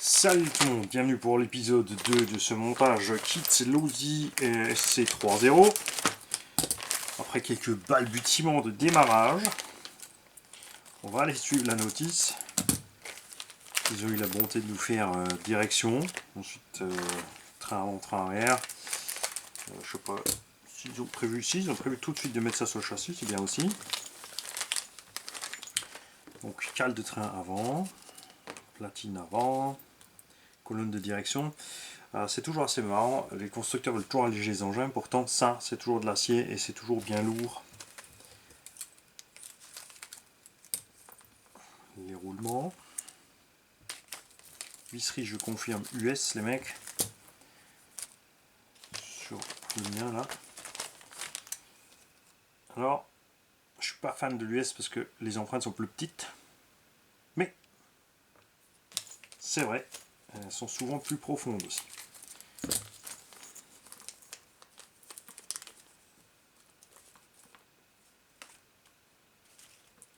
Salut tout le monde, bienvenue pour l'épisode 2 de ce montage kit Losi SC30. Après quelques balbutiements de démarrage, on va aller suivre la notice. Ils ont eu la bonté de nous faire direction, ensuite train avant, train arrière. Je sais pas s'ils ont prévu ici, ils ont prévu tout de suite de mettre ça sur le châssis, c'est bien aussi. Donc cale de train avant, platine avant, colonne de direction. C'est toujours assez marrant, les constructeurs veulent toujours alléger les engins, pourtant ça c'est toujours de l'acier et c'est toujours bien lourd. Les roulements. Visserie, je confirme, US les mecs. Sur le mien là. Alors, je suis pas fan de l'US parce que les empreintes sont plus petites. Mais, c'est vrai, elles sont souvent plus profondes aussi.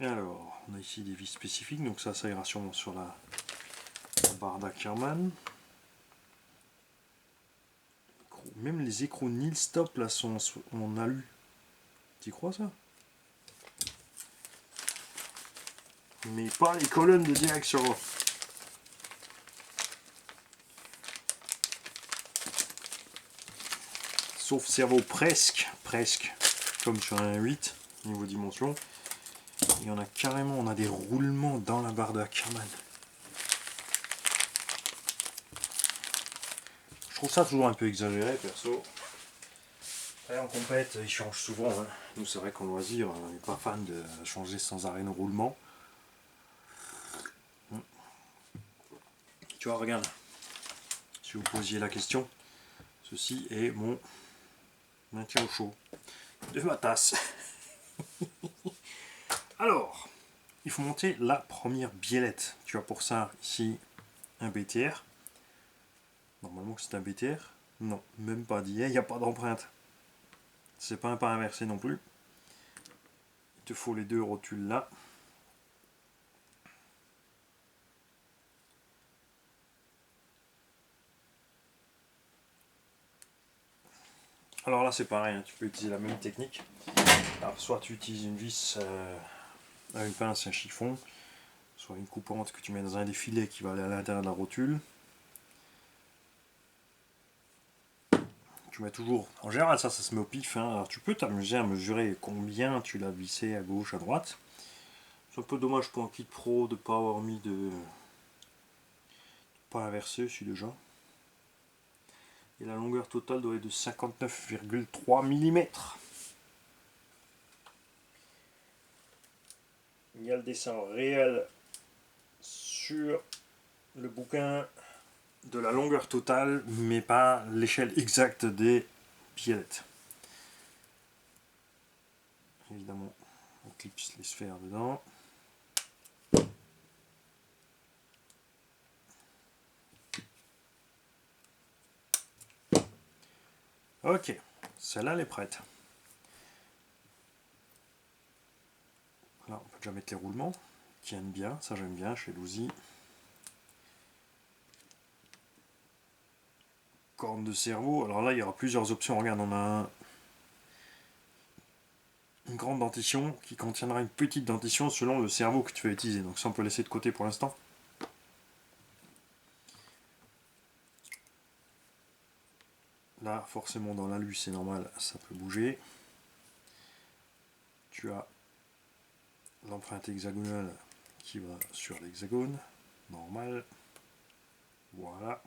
Et alors, on a ici des vis spécifiques, donc ça ira sûrement sur la barre d'Ackerman. Même les écrous Nil Stop là sont en alu. Tu crois ça? Mais pas les colonnes de direction. Sauf cerveau presque, comme sur un 8 niveau dimension. Il y en a carrément, on a des roulements dans la barre d'Ackerman. Je trouve ça toujours un peu exagéré perso. Après en compète, ils changent souvent. Hein. Nous c'est vrai qu'en loisir, on n'est pas fan de changer sans arrêt nos roulements. Tu vois, regarde. Si vous posiez la question, ceci est mon maintien au chaud de ma tasse. Alors, il faut monter la première biellette. Tu as pour ça ici un BTR. Normalement c'est un BTR. Non, même pas d'IA, il n'y a pas d'empreinte. C'est pas un pas inversé non plus. Il te faut les deux rotules là. Alors là c'est pareil, hein, tu peux utiliser la même technique. Alors soit tu utilises une vis à une pince et un chiffon, soit une coupante que tu mets dans un des filets qui va aller à l'intérieur de la rotule. Tu mets toujours, en général ça se met au pif, hein. Alors tu peux t'amuser à mesurer combien tu l'as vissé à gauche, à droite. C'est un peu dommage pour un kit pro de ne pas avoir mis de pas inversé celui déjà. Et la longueur totale doit être de 59,3 mm. Il y a le dessin réel sur le bouquin de la longueur totale, mais pas l'échelle exacte des biellettes. Évidemment, on clipse les sphères dedans. Ok, celle-là elle est prête. Là, on peut déjà mettre les roulements, qui tiennent bien, ça j'aime bien chez Losi. Corne de cerveau, alors là il y aura plusieurs options. Regarde, on a une grande dentition qui contiendra une petite dentition selon le cerveau que tu vas utiliser. Donc ça on peut laisser de côté pour l'instant. Là forcément dans l'alu c'est normal, ça peut bouger. Tu as l'empreinte hexagonale qui va sur l'hexagone, normal. Voilà.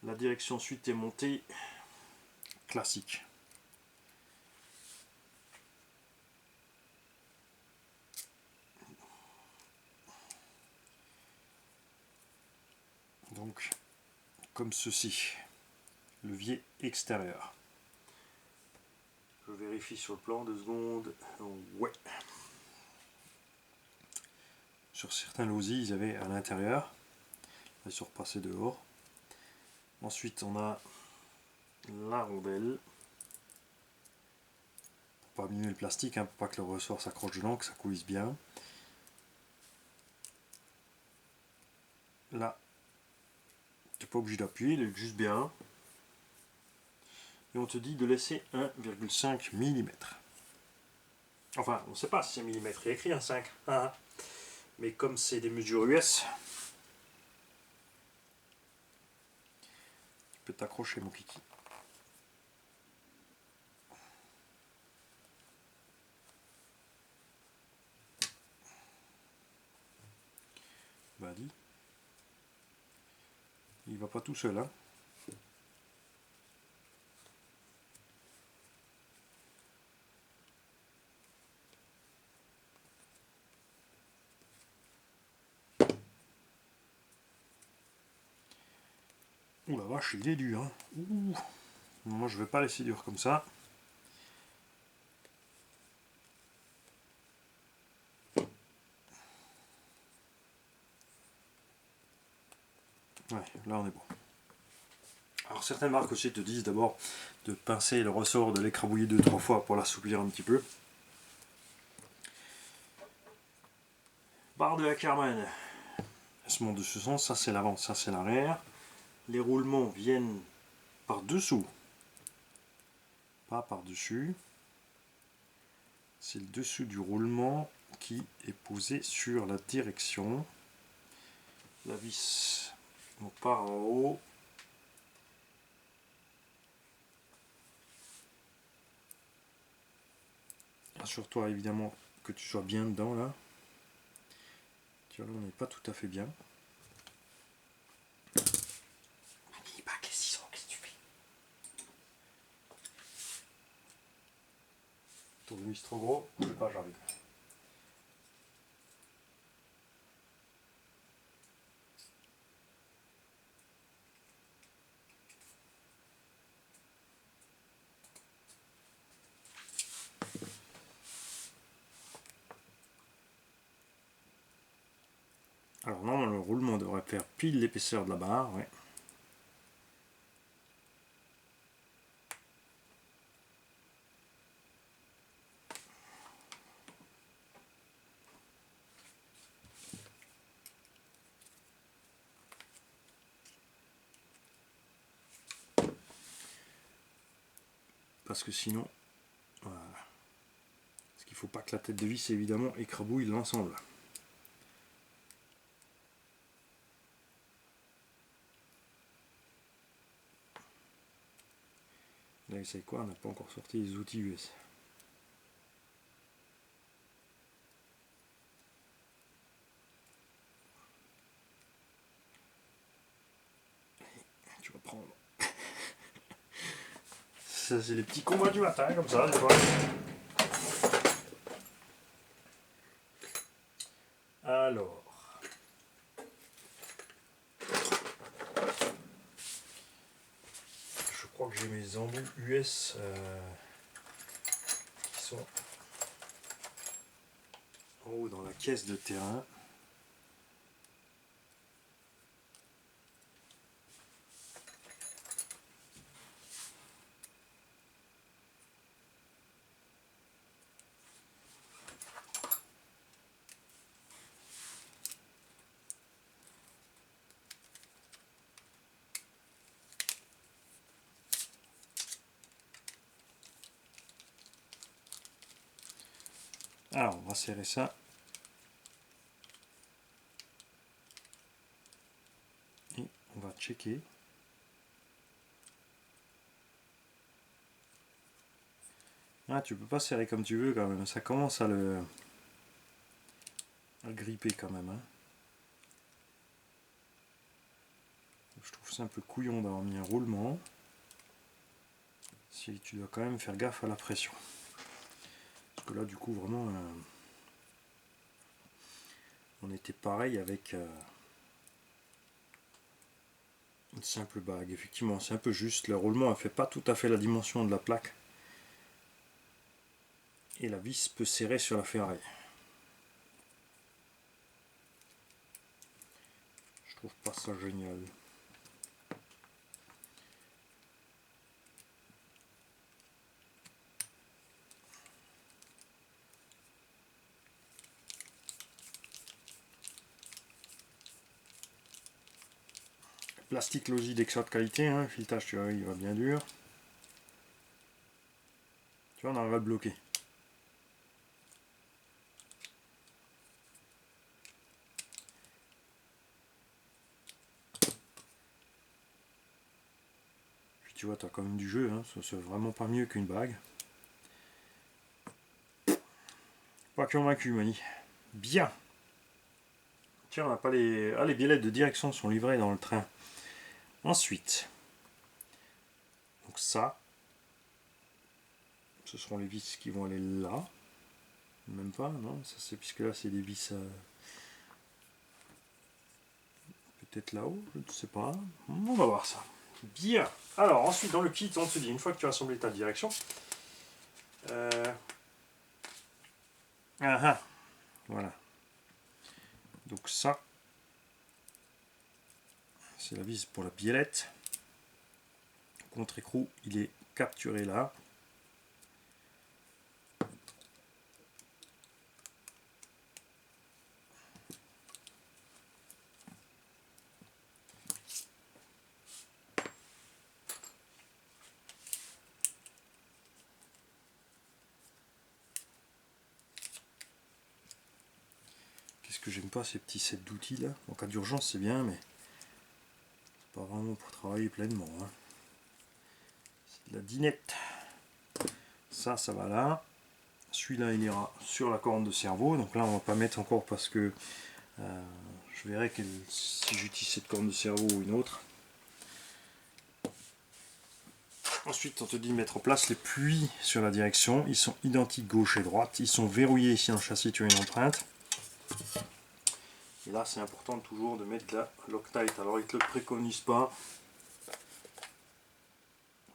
La direction ensuite est montée classique. Donc, comme ceci. Levier extérieur. Je vérifie sur le plan, 2 secondes. Ouais. Sur certains Losi, ils avaient à l'intérieur. Ils sont repassés dehors. Ensuite, on a la rondelle. Pour pas abîmer le plastique, hein, pour pas que le ressort s'accroche dedans, que ça coulisse bien. Là, Tu n'es pas obligé d'appuyer, il est juste bien. Et on te dit de laisser 1,5 mm. Enfin, on ne sait pas si c'est millimètre, il y a écrit un 5. Mais comme c'est des mesures US, tu peux t'accrocher mon kiki. Bah dis. Il va pas tout seul, hein. Ouh la vache, il est dur, hein. Ouh. Moi je vais pas laisser dur comme ça. Ouais, là on est bon. Alors certaines marques aussi te disent d'abord de pincer le ressort, de l'écrabouiller 2-3 fois pour l'assouplir un petit peu. Barre de Ackerman. Elle se monte de ce sens, ça c'est l'avant, ça c'est l'arrière. Les roulements viennent par dessous, pas par dessus. C'est le dessous du roulement qui est posé sur la direction. La vis on part en haut. Assure-toi évidemment que tu sois bien dedans là. Tu vois là on n'est pas tout à fait bien. N'oublie pas que les ciseaux, qu'est-ce que tu fais? Tournevis trop gros, je sais pas, j'arrive. Alors normalement le roulement devrait faire pile l'épaisseur de la barre, ouais. Parce que sinon, voilà. Parce qu'il ne faut pas que la tête de vis évidemment écrabouille l'ensemble. Là, vous savez quoi, on n'a pas encore sorti les outils US. Tu vas prendre. Ça, c'est les petits combats du matin, comme ça, des fois. Alors. Je crois que j'ai mes embouts US qui sont en haut dans la caisse de terrain. Alors, on va serrer ça. Et on va checker. Ah, tu peux pas serrer comme tu veux quand même, ça commence à le gripper quand même. Hein. Je trouve ça un peu couillon d'avoir mis un roulement. Si tu dois quand même faire gaffe à la pression. Parce que là du coup vraiment on était pareil avec une simple bague. Effectivement c'est un peu juste, le roulement ne fait pas tout à fait la dimension de la plaque. Et la vis peut serrer sur la ferraille. Je trouve pas ça génial. Plastique Losi d'excellente qualité, hein. Le filetage, tu vois, il va bien dur. Tu vois, on arrive à le bloquer. Puis tu vois, tu as quand même du jeu, hein. Ça, c'est vraiment pas mieux qu'une bague. Pas convaincu, Mani. Bien. Tiens, on n'a pas les... Ah, les billets de direction sont livrés dans le train. Ensuite, donc ça, ce seront les vis qui vont aller là. Même pas, non, ça c'est puisque là c'est des vis peut-être là-haut, je ne sais pas. On va voir ça. Bien. Alors ensuite dans le kit, on se dit une fois que tu as assemblé ta direction, voilà. Donc ça, c'est la vis pour la biellette. Contre-écrou, il est capturé là. Qu'est-ce que j'aime pas ces petits sets d'outils là. En cas d'urgence c'est bien, mais pas vraiment pour travailler pleinement, hein. C'est de la dinette. Ça va là. Celui-là il ira sur la corne de cerveau. Donc là on va pas mettre encore parce que je verrai si j'utilise cette corne de cerveau ou une autre. Ensuite on te dit de mettre en place les puits sur la direction. Ils sont identiques gauche et droite. Ils sont verrouillés ici dans le châssis, tu as une empreinte. Et là c'est important toujours de mettre la Loctite. Alors ils ne te le préconisent pas.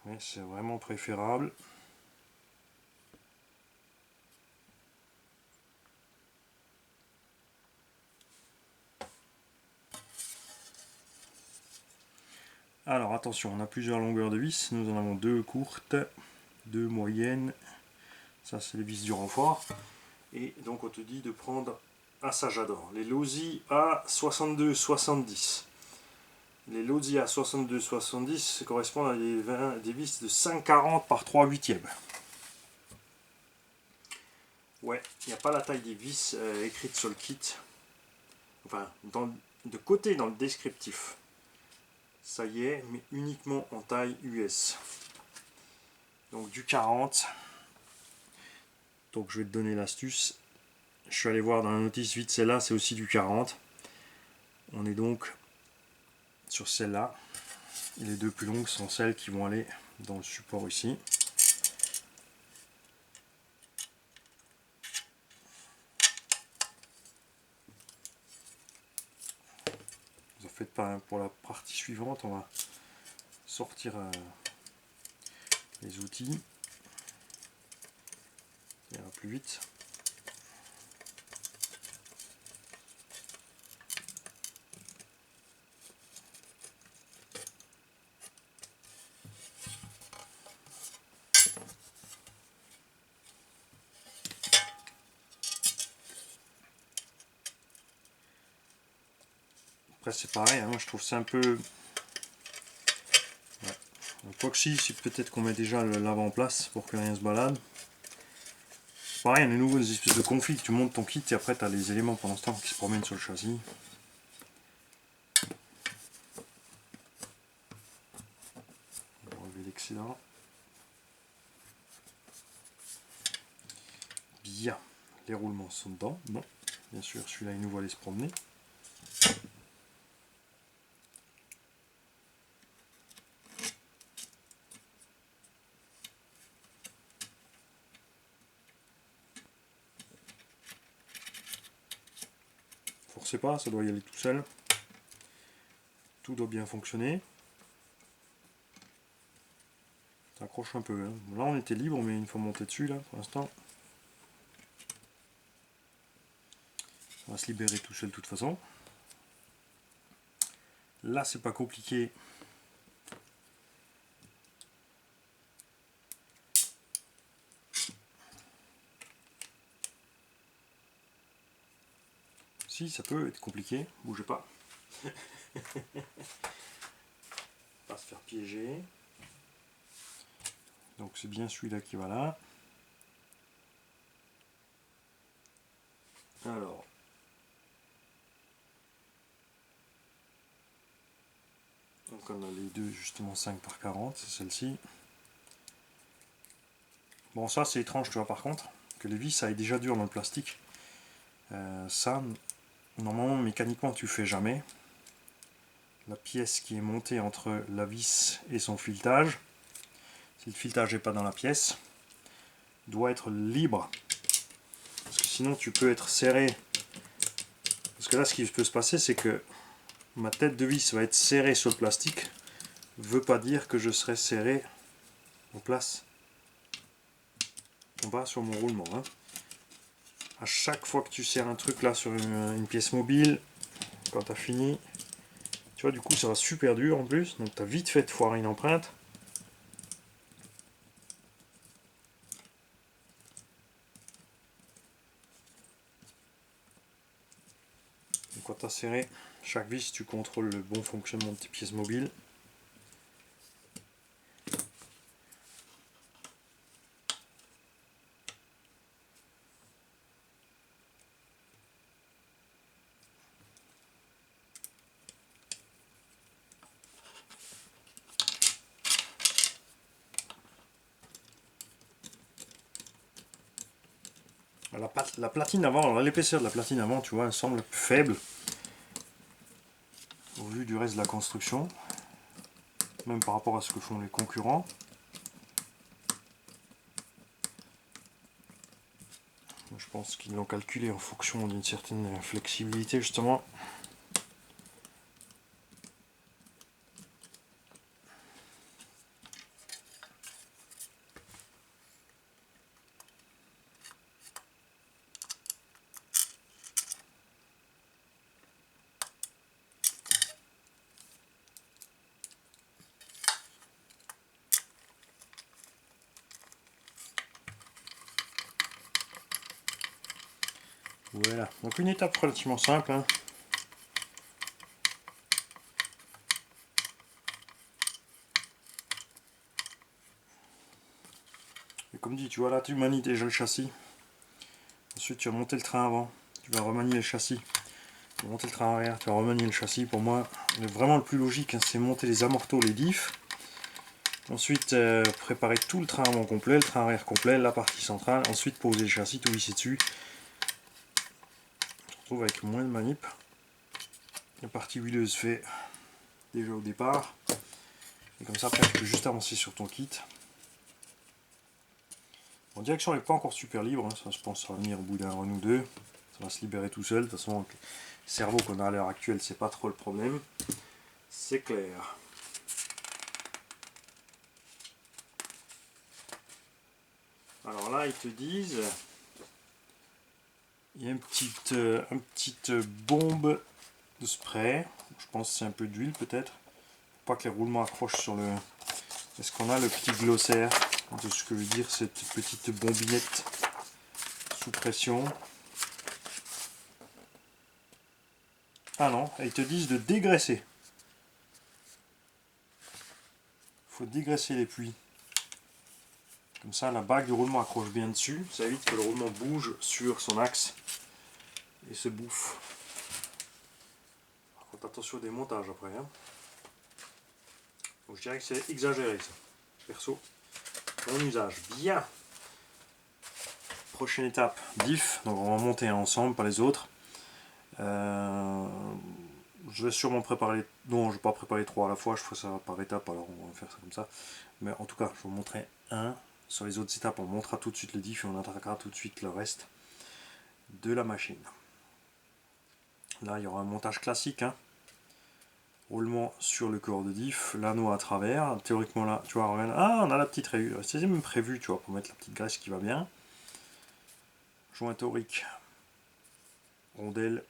Mais c'est vraiment préférable. Alors attention, on a plusieurs longueurs de vis. Nous en avons deux courtes, deux moyennes. Ça c'est les vis du renfort. Et donc on te dit de prendre, ah ça j'adore, les Losi à 62-70. Les Losi à 62-70 correspondent à des vis de 5,40 par 3/8. Ouais, il n'y a pas la taille des vis écrite sur le kit. Enfin, de côté dans le descriptif. Ça y est, mais uniquement en taille US. Donc du 40. Donc je vais te donner l'astuce. Je suis allé voir dans la notice vite, celle-là c'est aussi du 40. On est donc sur celle-là. Et les deux plus longues sont celles qui vont aller dans le support ici. Vous en faites pas, hein. Pour la partie suivante, on va sortir les outils. Ça ira plus vite. Après c'est pareil, hein, moi je trouve c'est un peu... Ouais. L'époxy, c'est peut-être qu'on met déjà le lave en place pour que rien se balade. Pareil, de nouveau des espèces de conflits, tu montes ton kit et après tu as les éléments pendant ce temps qui se promènent sur le châssis. On va enlever l'excédent. Bien, les roulements sont dedans. Non, bien sûr, celui-là il nous voit aller se promener. Forcez pas, ça doit y aller tout seul. Tout doit bien fonctionner. Ça accroche un peu, hein. Là on était libre, mais il faut monter dessus là pour l'instant. Ça va se libérer tout seul de toute façon. Là c'est pas compliqué. Si, ça peut être compliqué, bougez pas. se faire piéger. Donc c'est bien celui-là qui va là. Alors. Donc on a les deux justement 5 par 40, c'est celle-ci. Bon ça c'est étrange tu vois par contre, que les vis ça est déjà dur dans le plastique. Ça, normalement mécaniquement tu fais jamais. La pièce qui est montée entre la vis et son filetage, si le filetage n'est pas dans la pièce, doit être libre. Parce que sinon tu peux être serré. Parce que là ce qui peut se passer c'est que ma tête de vis va être serrée sur le plastique. Veut pas dire que je serai serré en place en bas sur mon roulement. Hein. À chaque fois que tu serres un truc là sur une pièce mobile, quand tu as fini, tu vois du coup ça va super dur en plus, donc tu as vite fait de foirer une empreinte. Donc quand tu as serré chaque vis, tu contrôles le bon fonctionnement de tes pièces mobiles. La platine avant, l'épaisseur de la platine avant, tu vois, elle semble faible au vu du reste de la construction, même par rapport à ce que font les concurrents. Je pense qu'ils l'ont calculé en fonction d'une certaine flexibilité justement. Voilà, donc une étape relativement simple. Hein. Et comme dit, tu vois là, tu manies déjà le châssis. Ensuite, tu vas monter le train avant. Tu vas remanier le châssis. Tu vas monter le train arrière. Tu vas remanier le châssis. Pour moi, vraiment le plus logique, hein, c'est monter les amortos, les diffs. Ensuite, préparer tout le train avant complet, le train arrière complet, la partie centrale. Ensuite, poser le châssis, tout visser dessus. On se retrouve avec moins de manip. La partie huileuse fait déjà au départ. Et comme ça, après, tu peux juste avancer sur ton kit. En direction n'est pas encore super libre, hein. Ça je pense ça va venir au bout d'un run ou deux. Ça va se libérer tout seul. De toute façon, avec le cerveau qu'on a à l'heure actuelle, c'est pas trop le problème. C'est clair. Alors là, ils te disent, il y a une petite bombe de spray. Je pense que c'est un peu d'huile peut-être. Pas que les roulements accrochent sur le... Est-ce qu'on a le petit glossaire de ce que veut dire cette petite bombinette sous pression? Ah non, ils te disent de dégraisser. Il faut dégraisser les puits. Comme ça, la bague du roulement accroche bien dessus. Ça évite que le roulement bouge sur son axe et se bouffe. Par contre, attention au démontage après. Hein. Donc, je dirais que c'est exagéré ça. Perso, mon usage. Bien. Prochaine étape, diff. Donc on va monter ensemble, pas les autres. Je vais sûrement préparer... Non, je ne vais pas préparer 3 à la fois, je ferai ça par étape, alors on va faire ça comme ça. Mais en tout cas, je vous montrerai un. Sur les autres étapes, on montrera tout de suite le diff et on attaquera tout de suite le reste de la machine. Là, il y aura un montage classique. Hein. Roulement sur le corps de diff, l'anneau à travers. Théoriquement là, tu vois, on a la petite rayure. C'est même prévu, tu vois, pour mettre la petite graisse qui va bien. Joint torique, rondelle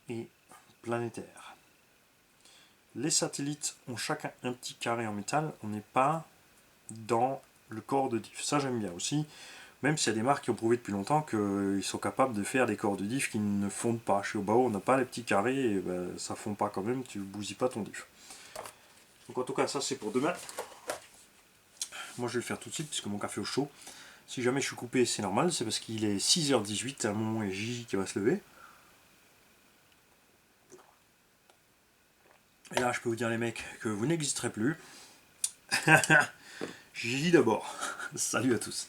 et planétaire. Les satellites ont chacun un petit carré en métal. On n'est pas dans le corps de diff. Ça j'aime bien aussi, même s'il y a des marques qui ont prouvé depuis longtemps qu'ils sont capables de faire des corps de diff qui ne fondent pas. Chez Obao on n'a pas les petits carrés et ben, ça fond pas quand même, tu bousilles pas ton diff. Donc en tout cas, ça c'est pour demain. Moi je vais le faire tout de suite puisque mon café est au chaud. Si jamais je suis coupé, c'est normal, c'est parce qu'il est 6h18, à un moment il y a Gigi qui va se lever. Et là, je peux vous dire les mecs que vous n'existerez plus. Gigi d'abord. Salut à tous.